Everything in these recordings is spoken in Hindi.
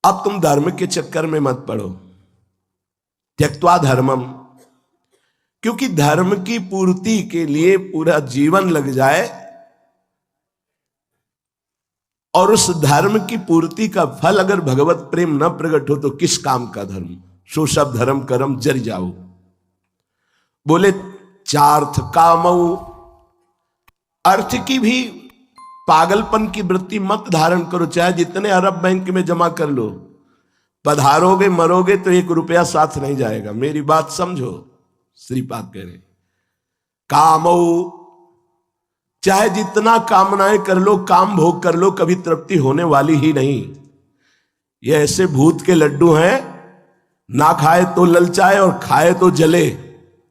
अब तुम धर्म के चक्कर में मत पड़ो, त्यक्त्वा धर्मम, क्योंकि धर्म की पूर्ति के लिए पूरा जीवन लग जाए और उस धर्म की पूर्ति का फल अगर भगवत प्रेम न प्रकट हो तो किस काम का धर्म? सो सब धर्म कर्म जर जाओ। बोले चार्थ कामऊ, अर्थ की भी पागलपन की वृत्ति मत धारण करो, चाहे जितने अरब बैंक में जमा कर लो, पधारोगे मरोगे तो 1 रुपया साथ नहीं जाएगा। मेरी बात समझो, श्रीपाद कह रहे कामऊ, चाहे जितना कामनाएं कर लो, काम भोग कर लो, कभी तृप्ति होने वाली ही नहीं। ये ऐसे भूत के लड्डू हैं, ना खाए तो ललचाए और खाए तो जले,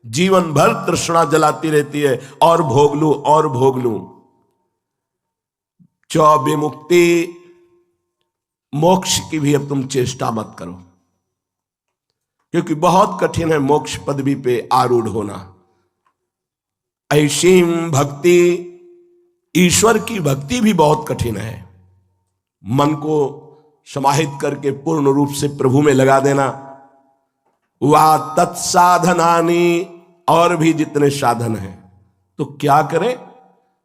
जीवन भर तृष्णा जलाती रहती है, और भोग लूं और भोग लूं। विमुक्ति, मोक्ष की भी अब तुम चेष्टा मत करो, क्योंकि बहुत कठिन है मोक्ष पदवी पे आरूढ़ होना। ऐसीम भक्ति, ईश्वर की भक्ति भी बहुत कठिन है। मन को समाहित करके पूर्ण रूप से प्रभु में लगा देना। वा तत्साधनानि, और भी जितने साधन हैं, तो क्या करें?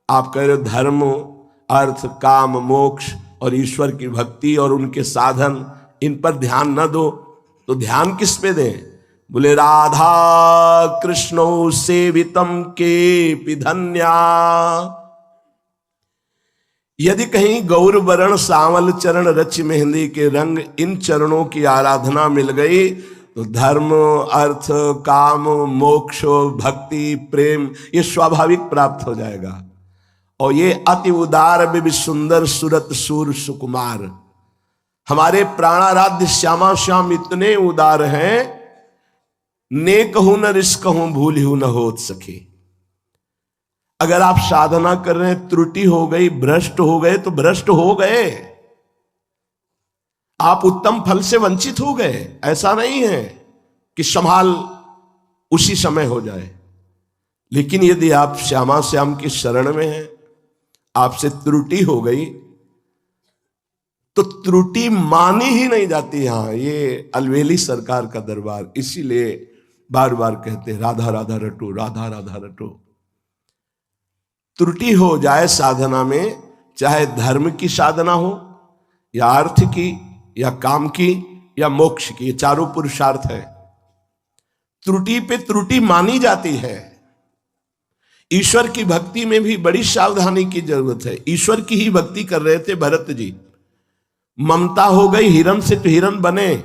आप कह रहे हो धर्म, अर्थ, काम, मोक्ष और ईश्वर की भक्ति और उनके साधन, इन पर ध्यान न दो, तो ध्यान किस पे दें? बोले राधा कृष्णो सेवितम के पिधन्या। यदि कहीं गौर वरण सांवल चरण रच मेहंदी के रंग, इन चरणों की आराधना मिल गई तो धर्म, अर्थ, काम, मोक्ष, भक्ति, प्रेम ये स्वाभाविक प्राप्त हो जाएगा। और ये अति उदार भी सुंदर सुरत सूर सुकुमार, हमारे प्राणाराध्य श्यामा श्याम इतने उदार हैं, नेक हूं न रिस्क हूं, भूल हूं न होत सके। अगर आप साधना कर रहे हैं, त्रुटि हो गई, भ्रष्ट हो गए तो भ्रष्ट हो गए, आप उत्तम फल से वंचित हो गए। ऐसा नहीं है कि संभाल उसी समय हो जाए। लेकिन यदि आप श्यामा श्याम की शरण में हैं, आपसे त्रुटि हो गई तो त्रुटि मानी ही नहीं जाती। यहां ये अलवेली सरकार का दरबार, इसीलिए बार बार कहते राधा राधा रटो, राधा राधा रटो। त्रुटि हो जाए साधना में, चाहे धर्म की साधना हो या अर्थ की या काम की या मोक्ष की, ये चारों पुरुषार्थ है, त्रुटि पे त्रुटि मानी जाती है। ईश्वर की भक्ति में भी बड़ी सावधानी की जरूरत है। ईश्वर की ही भक्ति कर रहे थे भरत जी, ममता हो गई, हिरण से तो हिरण बने,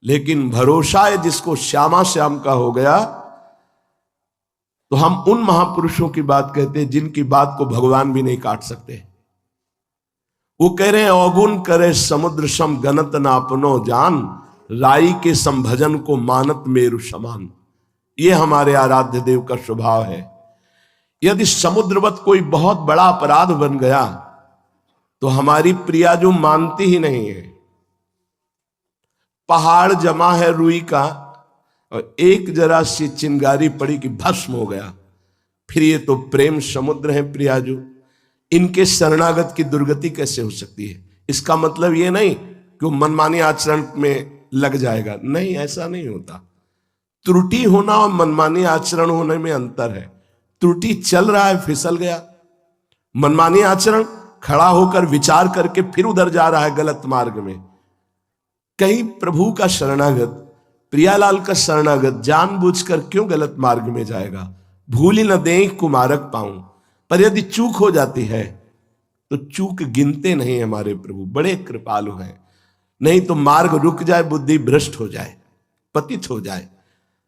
लेकिन भरोसा है जिसको श्यामा श्याम का हो गया, तो हम उन महापुरुषों की बात कहते हैं जिनकी बात को भगवान भी नहीं काट सकते। वो कह रहे हैं अवगुण करे समुद्र सम गनत ना अपनो जान, राई के संभजन को मानत मेरु समान। ये हमारे आराध्य देव का स्वभाव है। यदि समुद्रवत कोई बहुत बड़ा अपराध बन गया तो हमारी प्रिया जो मानती ही नहीं है। पहाड़ जमा है रुई का और एक जरा सी चिंगारी पड़ी कि भस्म हो गया, फिर ये तो प्रेम समुद्र है प्रियाजू, इनके शरणागत की दुर्गति कैसे हो सकती है? इसका मतलब ये नहीं कि वो मनमानी आचरण में लग जाएगा, नहीं, ऐसा नहीं होता। त्रुटि होना और मनमानी आचरण होने में अंतर है। त्रुटि चल रहा है, फिसल गया, मनमानी आचरण खड़ा होकर विचार करके फिर उधर जा रहा है गलत मार्ग में। कहीं प्रभु का शरणागत, प्रियालाल का शरणागत जानबूझकर क्यों गलत मार्ग में जाएगा? भूल ही न दें कुमारक पाऊं। पर यदि चूक हो जाती है तो चूक गिनते नहीं हमारे प्रभु, बड़े कृपालु हैं। नहीं तो मार्ग रुक जाए, बुद्धि भ्रष्ट हो जाए, पतित हो जाए।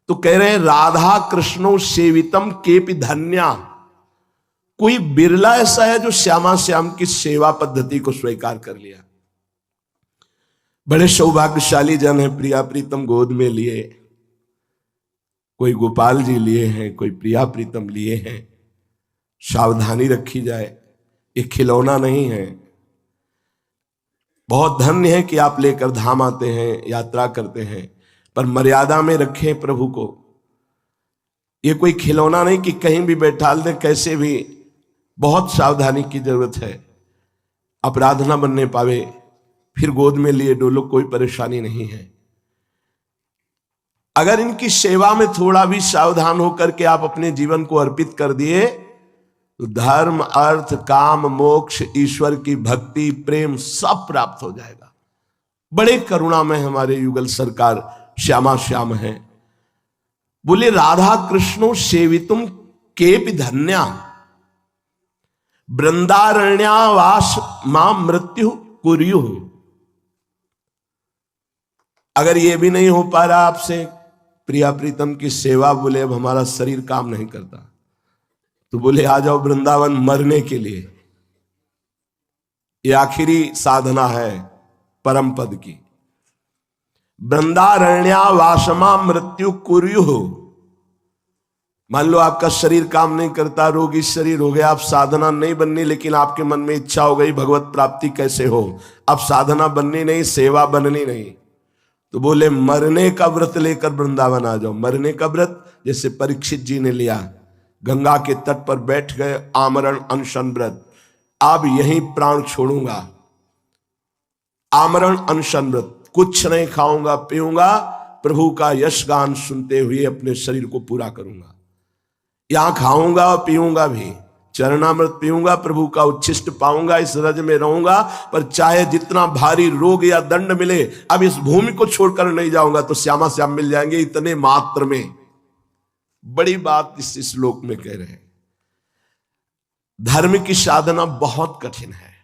तो कह रहे हैं राधा कृष्णो सेवितम केपि धन्या। कोई बिरला ऐसा है जो श्यामा श्याम की सेवा पद्धति को स्वीकार कर लिया। बड़े सौभाग्यशाली जन है, प्रिया प्रीतम गोद में लिए, कोई गोपाल जी लिए हैं, कोई प्रिया प्रीतम लिए हैं। सावधानी रखी जाए, ये खिलौना नहीं है। बहुत धन्य है कि आप लेकर धाम आते हैं, यात्रा करते हैं, पर मर्यादा में रखें प्रभु को। ये कोई खिलौना नहीं कि कहीं भी बैठाल दे, कैसे भी। बहुत सावधानी की जरूरत है, अपराध न बनने पावे, फिर गोद में लिए डोलो, कोई परेशानी नहीं है। अगर इनकी सेवा में थोड़ा भी सावधान होकर के आप अपने जीवन को अर्पित कर दिए तो धर्म, अर्थ, काम, मोक्ष, ईश्वर की भक्ति, प्रेम सब प्राप्त हो जाएगा। बड़े करुणा में हमारे युगल सरकार श्यामा श्याम है। बोले राधा कृष्णो सेवितुम केपि धन्या वृंदारण्यावास मां मृत्यु कुर्यु। अगर ये भी नहीं हो पा रहा आपसे प्रिया प्रीतम की सेवा, बोले अब हमारा शरीर काम नहीं करता, तो बोले आ जाओ वृंदावन मरने के लिए। ये आखिरी साधना है परम पद की। वृंदारण्यावासमा मृत्यु कुर्यु। मान लो आपका शरीर काम नहीं करता, रोगी शरीर हो गया, आप साधना नहीं बननी, लेकिन आपके मन में इच्छा हो गई भगवत प्राप्ति कैसे हो, अब साधना बननी नहीं, सेवा बननी नहीं, तो बोले मरने का व्रत लेकर वृंदावन आ जाओ। मरने का व्रत जैसे परीक्षित जी ने लिया, गंगा के तट पर बैठ गए, आमरण अनशन व्रत, अब यहीं प्राण छोड़ूंगा। आमरण अनशन व्रत, कुछ नहीं खाऊंगा पीऊंगा, प्रभु का यश गान सुनते हुए अपने शरीर को पूरा करूंगा। यहां खाऊंगा और पीऊंगा भी, चरणामृत पीऊंगा, प्रभु का उच्छिष्ट पाऊंगा, इस रज में रहूंगा, पर चाहे जितना भारी रोग या दंड मिले, अब इस भूमि को छोड़कर नहीं जाऊंगा, तो श्यामा श्याम मिल जाएंगे इतने मात्र में। बड़ी बात इस श्लोक में कह रहे हैं। धर्म की साधना बहुत कठिन है।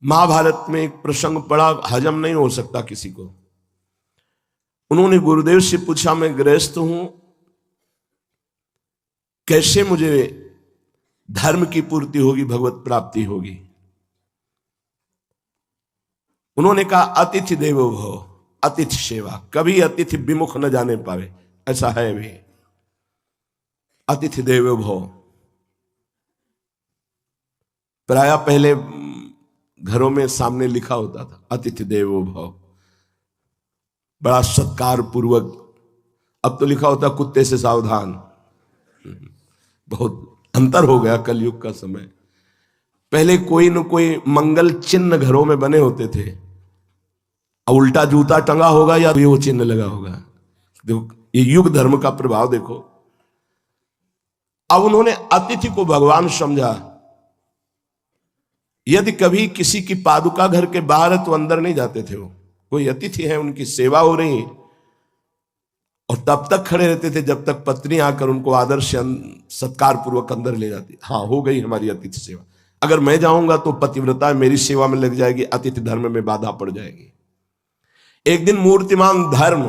महाभारत में एक प्रसंग पड़ा, हजम नहीं हो सकता किसी को। उन्होंने गुरुदेव से पूछा, मैं गृहस्थ हूं, कैसे मुझे धर्म की पूर्ति होगी, भगवत प्राप्ति होगी? उन्होंने कहा अतिथि देवो भव, अतिथि सेवा, कभी अतिथि विमुख न जाने पावे, ऐसा है भी। अतिथि देवो भव, प्राय पहले घरों में सामने लिखा होता था अतिथि देवो भव, बड़ा सत्कार पूर्वक। अब तो लिखा होता कुत्ते से सावधान। बहुत अंतर हो गया कलयुग का समय। पहले कोई न कोई मंगल चिन्ह घरों में बने होते थे, और उल्टा जूता टंगा होगा या वो चिन्ह लगा होगा। देखो ये युग धर्म का प्रभाव देखो। अब उन्होंने अतिथि को भगवान समझा। यदि कभी किसी की पादुका घर के बाहर है तो अंदर नहीं जाते थे वो, कोई अतिथि है उनकी सेवा हो रही, और तब तक खड़े रहते थे जब तक पत्नी आकर उनको आदर से सत्कार पूर्वक अंदर ले जाती। हाँ, हो गई हमारी अतिथि सेवा। अगर मैं जाऊंगा तो पतिव्रता मेरी सेवा में लग जाएगी, अतिथि धर्म में बाधा पड़ जाएगी। एक दिन मूर्तिमान धर्म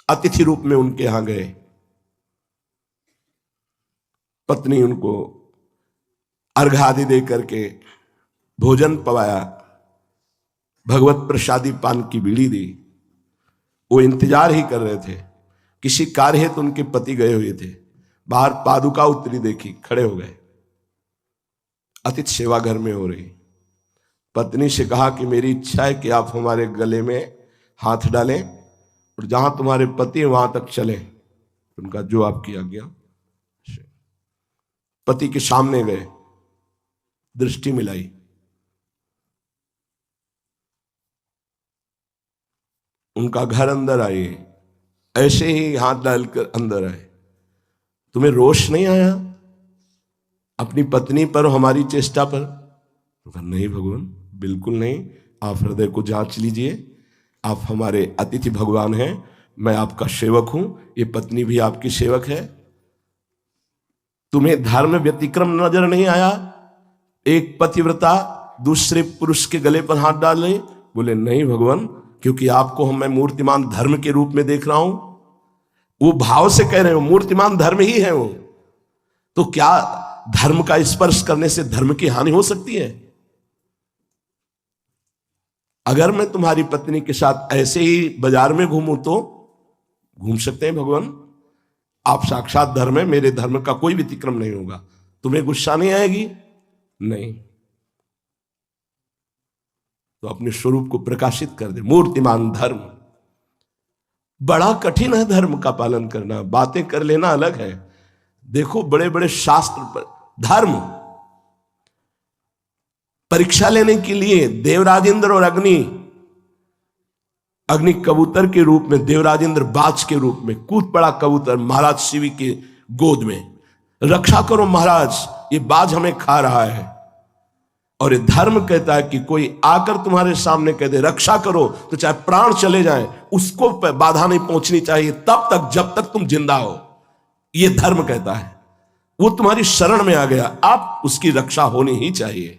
अतिथि रूप में उनके यहां गए। पत्नी उनको अर्घ आदि दे करके भोजन पवाया, भगवत प्रसादी पान की बीड़ी दी। वो इंतजार ही कर रहे थे। किसी कार्य हेतु उनके पति गए हुए थे, बाहर पादुका उतरी देखी, खड़े हो गए। अतिथि सेवा घर में हो रही। पत्नी से कहा कि मेरी इच्छा है कि आप हमारे गले में हाथ डालें और जहां तुम्हारे पति हैं वहां तक चलें। उनका जो आपकी आज्ञा। पति के सामने गए, दृष्टि मिलाई, उनका घर अंदर आए, ऐसे ही हाथ डालकर अंदर आए। तुम्हें रोष नहीं आया अपनी पत्नी पर, हमारी चेष्टा पर? तो नहीं भगवान, बिल्कुल नहीं। आप हृदय को जांच लीजिए, आप हमारे अतिथि भगवान हैं, मैं आपका सेवक हूं, ये पत्नी भी आपकी सेवक है। तुम्हें धर्म व्यतिक्रम नजर नहीं आया? एक पतिव्रता दूसरे पुरुष के गले पर हाथ डाल रही? बोले नहीं भगवान, क्योंकि आपको मैं मूर्तिमान धर्म के रूप में देख रहा हूं। वो भाव से कह रहे हो, मूर्तिमान धर्म ही है वो। तो क्या धर्म का स्पर्श करने से धर्म की हानि हो सकती है? अगर मैं तुम्हारी पत्नी के साथ ऐसे ही बाजार में घूमूं तो घूम सकते हैं भगवान, आप साक्षात धर्म है, मेरे धर्म का कोई व्यतिक्रम नहीं होगा। तुम्हें गुस्सा नहीं आएगी? नहीं। तो अपने स्वरूप को प्रकाशित कर दे। मूर्तिमान धर्म बड़ा कठिन है, धर्म का पालन करना। बातें कर लेना अलग है। देखो बड़े बड़े शास्त्र पर धर्म, परीक्षा लेने के लिए देवराजेंद्र और अग्नि, अग्नि कबूतर के रूप में, देवराजेंद्र बाज के रूप में कूद पड़ा कबूतर महाराज शिवी के गोद में। रक्षा करो महाराज, ये बाज हमें खा रहा है। और ये धर्म कहता है कि कोई आकर तुम्हारे सामने कह दे रक्षा करो, तो चाहे प्राण चले जाए उसको बाधा नहीं पहुंचनी चाहिए तब तक जब तक तुम जिंदा हो। ये धर्म कहता है। वो तुम्हारी शरण में आ गया, आप उसकी रक्षा होनी ही चाहिए।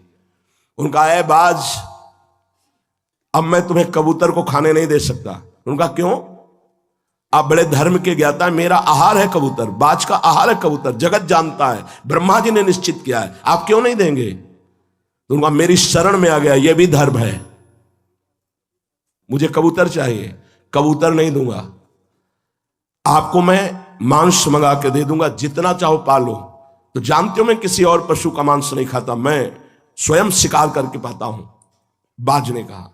उनका है बाज, अब मैं तुम्हें कबूतर को खाने नहीं दे सकता। उनका क्यों? आप बड़े धर्म के ज्ञाता है, मेरा आहार है कबूतर, बाज का आहार है कबूतर, जगत जानता है, ब्रह्मा जी ने निश्चित किया है, आप क्यों नहीं देंगे? तो उनका मेरी शरण में आ गया, यह भी धर्म है। मुझे कबूतर चाहिए, कबूतर नहीं दूंगा, आपको मैं मांस मंगा के दे दूंगा, जितना चाहो पालो। तो जानते हो मैं किसी और पशु का मांस नहीं खाता, मैं स्वयं शिकार करके पाता हूं, बाज ने कहा।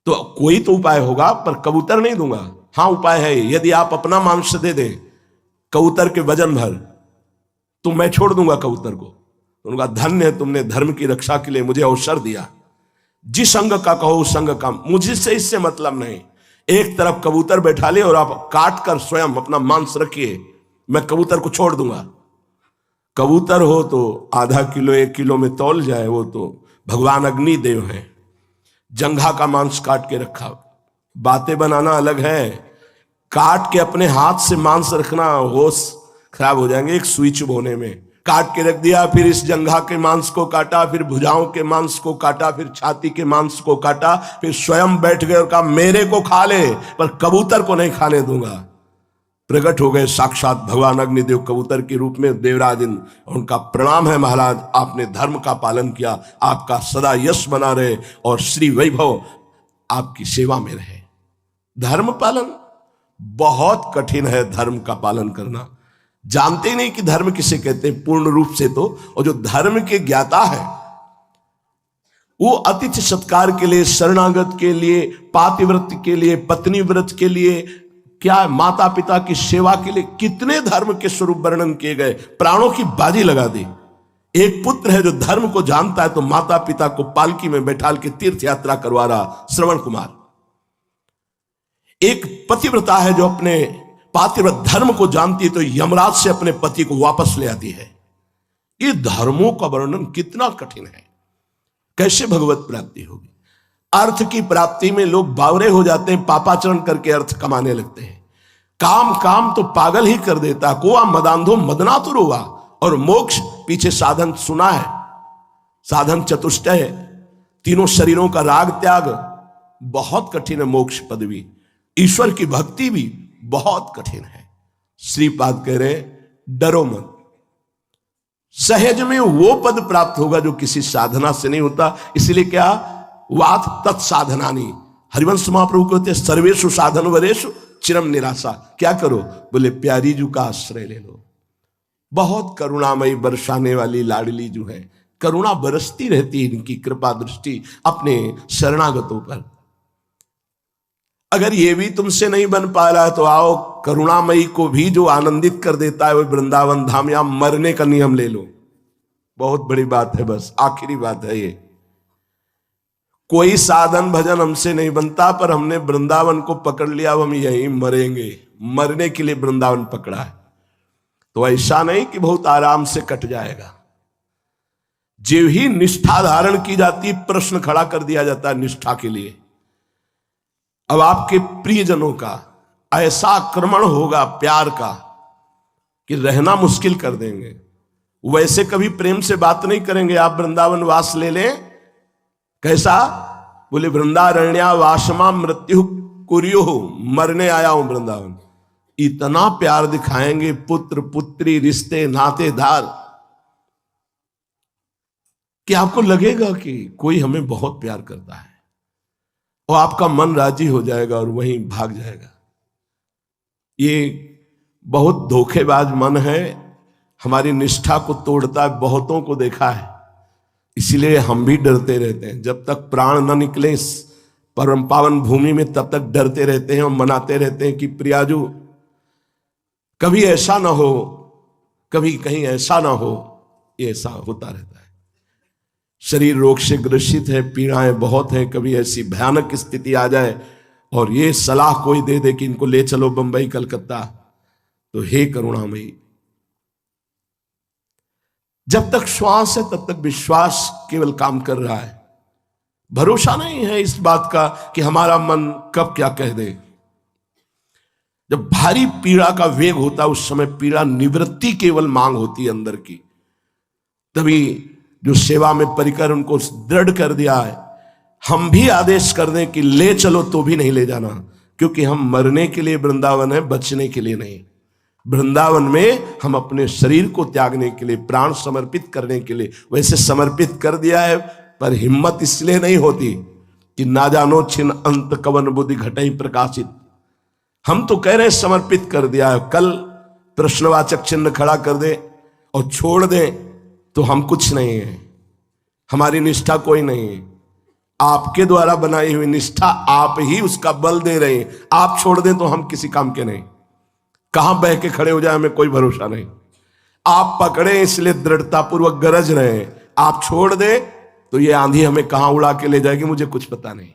तो कोई तो उपाय होगा, पर कबूतर नहीं दूंगा। हां उपाय है, यदि आप अपना मांस दे दें कबूतर के वजन भर तो मैं छोड़ दूंगा कबूतर को। उनका धन्य है, तुमने धर्म की रक्षा के लिए मुझे अवसर दिया। जिस अंग का कहो उस अंग का, मुझसे इससे मतलब नहीं। एक तरफ कबूतर बैठा ले और आप काट कर स्वयं अपना मांस रखिए, मैं कबूतर को छोड़ दूंगा। कबूतर हो तो आधा किलो 1 किलो में तौल जाए, वो तो भगवान अग्नि देव हैं। जंघा का मांस काट के रखा, बातें बनाना अलग है, काट के अपने हाथ से मांस रखना होश खराब हो जाएंगे। एक सुई चुभोने में काट के रख दिया, फिर इस जंघा के मांस को काटा, फिर भुजाओं के मांस को काटा, फिर छाती के मांस को काटा, फिर स्वयं बैठ गए और कहा मेरे को खा ले पर कबूतर को नहीं खाने दूंगा। प्रकट हो गए साक्षात भगवान अग्निदेव कबूतर के रूप में, देवराजेंद्र। उनका प्रणाम है महाराज, आपने धर्म का पालन किया, आपका सदा यश बना रहे और श्री वैभव आपकी सेवा में रहे। धर्म पालन बहुत कठिन है, धर्म का पालन करना। जानते नहीं कि धर्म किसे कहते हैं पूर्ण रूप से तो, और जो धर्म के ज्ञाता है वो अतिथि सत्कार के लिए, शरणागत के लिए, पातिव्रत के लिए, पत्नी व्रत के लिए, क्या माता पिता की सेवा के लिए कितने धर्म के स्वरूप वर्णन किए गए, प्राणों की बाजी लगा दी। एक पुत्र है जो धर्म को जानता है तो माता पिता को पालकी में बैठाल के तीर्थ यात्रा करवा रहा, श्रवण कुमार। एक पतिव्रता है जो अपने पातिव्रत धर्म को जानती है तो यमराज से अपने पति को वापस ले आती है। ये धर्मों का वर्णन कितना कठिन है, कैसे भगवत प्राप्ति होगी। अर्थ की प्राप्ति में लोग बावरे हो जाते हैं, पापाचरण करके अर्थ कमाने लगते हैं। काम काम तो पागल ही कर देता, कोआ मदांधो मदना तो रोवा। और मोक्ष पीछे साधन सुना है, साधन चतुष्टय है, तीनों शरीरों का राग त्याग बहुत कठिन है। मोक्ष पदवी, ईश्वर की भक्ति भी बहुत कठिन है। श्रीपाद कह रहे डरो मत, सहज में वो पद प्राप्त होगा जो किसी साधना से नहीं होता। इसलिए क्या वात तत्साधनानी, हरिवंश महाप्रभु कहते हैं सर्वेषु साधन वरेषु चिरम निराशा। क्या करो? बोले प्यारी जू का आश्रय ले लो। बहुत करुणामयी बरसाने वाली लाडली जो है, करुणा बरसती रहती है इनकी कृपा दृष्टि अपने शरणागतों पर। अगर ये भी तुमसे नहीं बन पा रहा तो आओ करुणामयी को भी जो आनंदित कर देता है वो वृंदावन धाम, या मरने का नियम ले लो। बहुत बड़ी बात है, बस आखिरी बात है ये। कोई साधन भजन हमसे नहीं बनता, पर हमने वृंदावन को पकड़ लिया, अब हम यहीं मरेंगे। मरने के लिए वृंदावन पकड़ा है, तो ऐसा नहीं कि बहुत आराम से कट जाएगा। जो ही निष्ठा धारण की जाती, प्रश्न खड़ा कर दिया जाता है निष्ठा के लिए। अब आपके प्रियजनों का ऐसा आक्रमण होगा प्यार का कि रहना मुश्किल कर देंगे। वैसे कभी प्रेम से बात नहीं करेंगे, आप वृंदावन वास ले लें। कैसा? बोले वृंदारण्या वासमा मृत्यु कुरियो, मरने आया हूं वृंदावन। इतना प्यार दिखाएंगे, पुत्र पुत्री रिश्ते नातेदार, कि आपको लगेगा कि कोई हमें बहुत प्यार करता है, और आपका मन राजी हो जाएगा और वहीं भाग जाएगा। ये बहुत धोखेबाज मन है, हमारी निष्ठा को तोड़ता है, बहुतों को देखा है। इसीलिए हम भी डरते रहते हैं, जब तक प्राण न निकले इस परम पावन भूमि में तब तक डरते रहते हैं और मनाते रहते हैं कि प्रियाजू कभी ऐसा ना हो, कभी कहीं ऐसा ना हो। ये ऐसा होता रहता है। शरीर रोग से ग्रसित है, पीड़ाएं बहुत है, कभी ऐसी भयानक स्थिति आ जाए और ये सलाह कोई दे दे कि इनको ले चलो बंबई कलकत्ता, तो हे करुणामयी, जब तक श्वास है तब तक विश्वास केवल काम कर रहा है। भरोसा नहीं है इस बात का कि हमारा मन कब क्या कह दे। जब भारी पीड़ा का वेग होता है उस समय पीड़ा निवृत्ति केवल मांग होती है अंदर की। तभी जो सेवा में परिकर उनको दृढ़ कर दिया है, हम भी आदेश कर दें कि ले चलो तो भी नहीं ले जाना, क्योंकि हम मरने के लिए वृंदावन है, बचने के लिए नहीं। वृंदावन में हम अपने शरीर को त्यागने के लिए, प्राण समर्पित करने के लिए वैसे समर्पित कर दिया है, पर हिम्मत इसलिए नहीं होती कि ना जानो छिन अंत कवन बुद्धि घटई प्रकाशित। हम तो कह रहे हैं समर्पित कर दिया है, कल प्रश्नवाचक चिन्ह खड़ा कर दे और छोड़ दे तो हम कुछ नहीं है, हमारी निष्ठा कोई नहीं है। आपके द्वारा बनाई हुई निष्ठा आप ही उसका बल दे रहे हैं। आप छोड़ दें तो हम किसी काम के नहीं, कहां बह के खड़े हो जाए हमें कोई भरोसा नहीं। आप पकड़े इसलिए दृढ़तापूर्वक गरज रहे हैं, आप छोड़ दें तो ये आंधी हमें कहां उड़ा के ले जाएगी मुझे कुछ पता नहीं।